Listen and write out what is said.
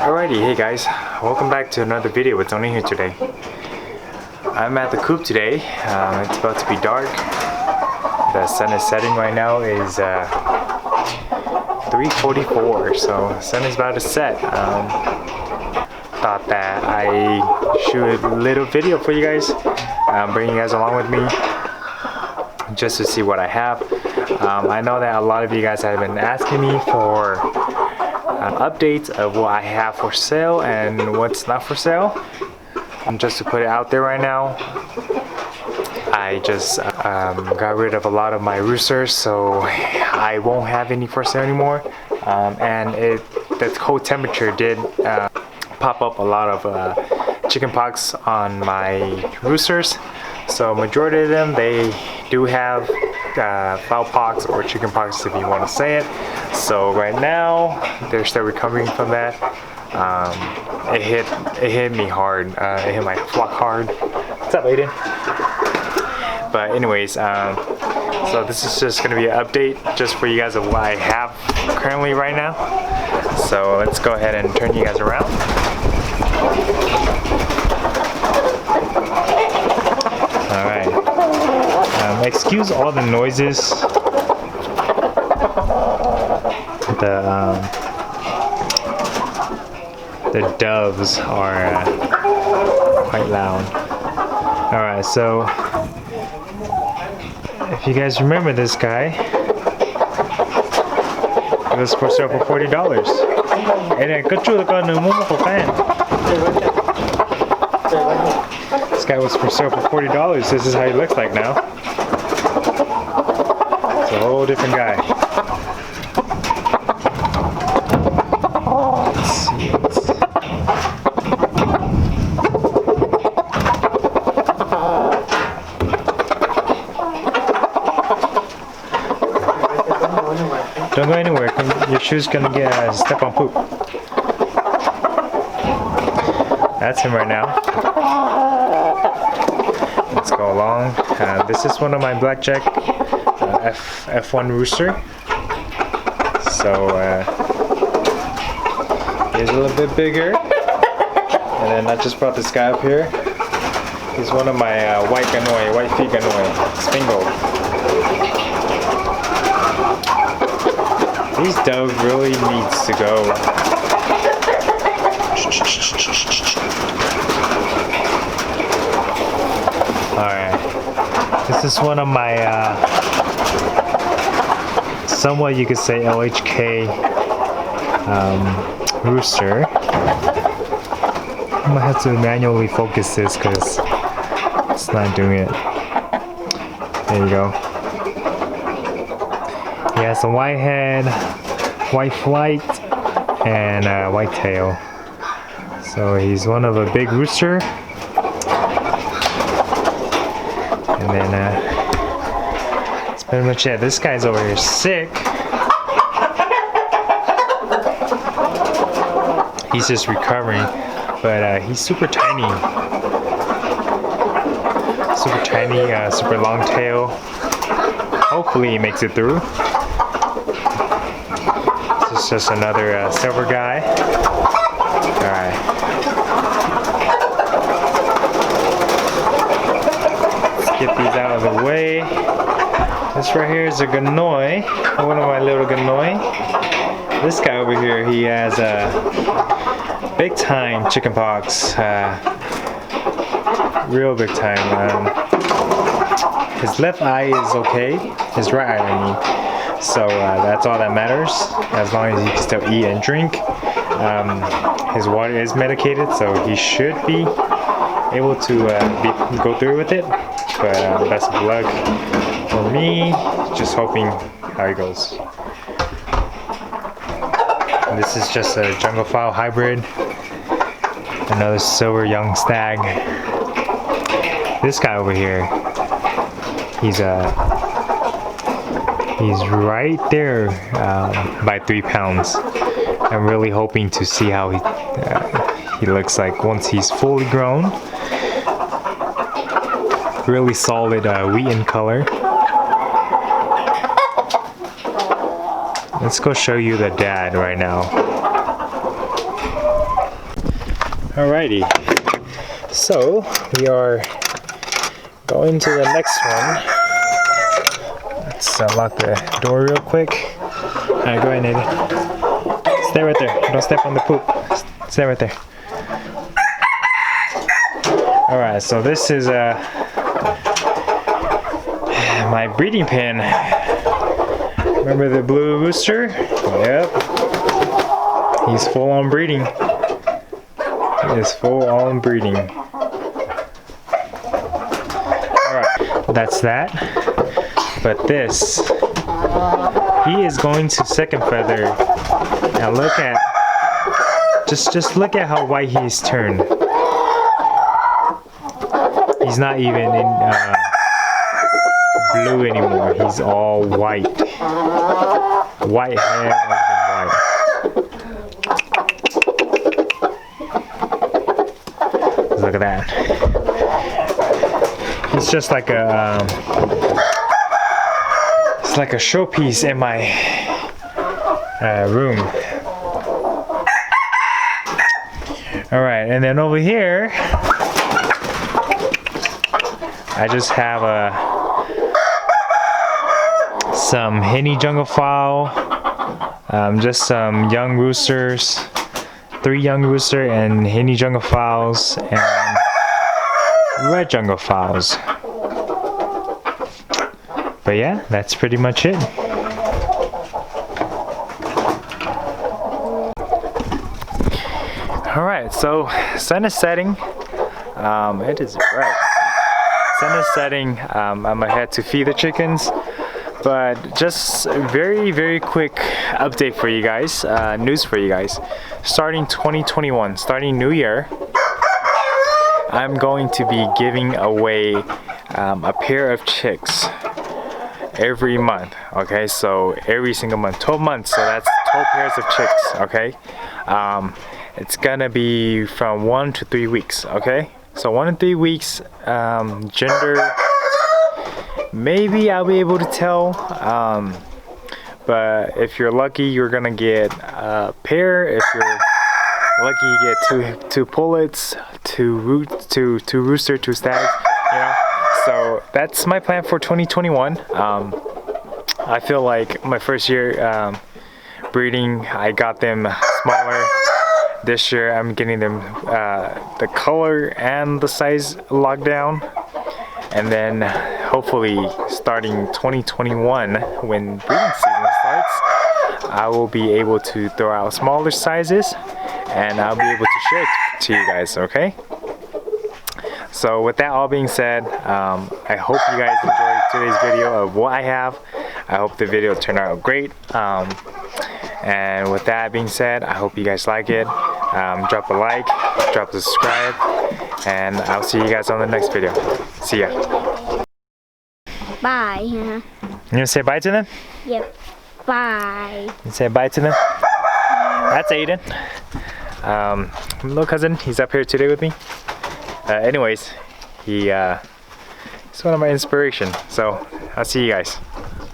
Alrighty, hey guys, welcome back to another video with Tony here today. I'm at the coop today. It's about to be dark. The sun is setting right now. Is 3:44, so the sun is about to set. Thought that I shoot a little video for you guys, bring you guys along with me just to see what I have. I know that a lot of you guys have been asking me for updates of what I have for sale and what's not for sale. Just to put it out there right now, I just got rid of a lot of my roosters, so I won't have any for sale anymore. And the cold temperature did pop up a lot of chicken pox on my roosters. So majority of them, they do have fowl pox or chicken pox, if you want to say it. So right now they're still recovering from that. It hit me hard. It hit my flock hard. What's up, Aiden? But anyways, so this is just gonna be an update just for you guys of what I have currently right now. So let's go ahead and turn you guys around. All right. Excuse all the noises. The doves are quite loud. All right, so if you guys remember this guy, it was for sale for $40. This guy was for sale for $40. This is how he looks like now. It's a whole different guy. Let's see. Don't go anywhere. Your shoe's gonna get step on poop. That's him right now. Let's go along. This is one of my blackjack F1 rooster. So he's a little bit bigger. And then I just brought this guy up here. He's one of my white feet ganoi, spingo. These doves really needs to go. Alright, this is one of my somewhat you could say LHK rooster. I'm gonna have to manually focus this because it's not doing it. There you go. He has a white head, white flight, and white tail. So he's one of a big rooster. And then that's pretty much it. This guy's over here sick. He's just recovering, but he's super tiny. Super long tail. Hopefully he makes it through. This is just another silver guy. Alright. Let's get these out of the way. This right here is a ganoi. One of my little ganoi. This guy over here, he has a big time chicken pox. Real big time. His left eye is okay. His right eye, I mean. So that's all that matters, as long as he can still eat and drink. His water is medicated, so he should be able to go through with it. But best of luck for me. Just hoping how it goes. And this is just a jungle fowl hybrid. Another silver young stag. This guy over here, he's right there by 3 pounds. I'm really hoping to see how he looks like once he's fully grown. Really solid wheaten color. Let's go show you the dad right now. Alrighty, so we are going to the next one. Let's unlock the door real quick. Alright, go ahead, Nathan. Stay right there. Don't step on the poop. Stay right there. Alright, so this is my breeding pen. Remember the blue rooster? Yep. He's full on breeding. He is full on breeding. Alright, that's that. But this, he is going to second feather. Now look at, just look at how white he's turned. He's not even in blue anymore. He's all white. White hair, everything white. Look at that. It's just like a, it's like a showpiece in my room. All right, and then over here, I just have some Henny jungle fowl, just some young roosters, 3 young rooster and Henny jungle fowls and red jungle fowls. But yeah, that's pretty much it. All right, so sun is setting. It is bright. Sun is setting. I'm gonna head to feed the chickens. But just very quick update for you guys, news for you guys. Starting 2021, starting new year, I'm going to be giving away a pair of chicks every month. Okay, so every single month, 12 months, so that's 12 pairs of chicks. Okay, it's gonna be from 1 to 3 weeks. Okay, so 1 to 3 weeks. Gender, maybe I'll be able to tell, but if you're lucky, you're gonna get a pair. If you're lucky, you get two pullets, two rooster, 2 stags. You know, so that's my plan for 2021. I feel like my first year breeding, I got them smaller. This year, I'm getting them the color and the size locked down. And then hopefully starting 2021, when breeding season starts, I will be able to throw out smaller sizes and I'll be able to share it to you guys, okay? So with that all being said, I hope you guys enjoyed today's video of what I have. I hope the video turned out great. And with that being said, I hope you guys like it. Drop a like, drop a subscribe, and I'll see you guys on the next video. See ya. Bye. You gonna say bye to them? Yep. Bye. You say bye to them? That's Aiden. Little cousin, he's up here today with me. Anyways, he's one of my inspiration. So I'll see you guys.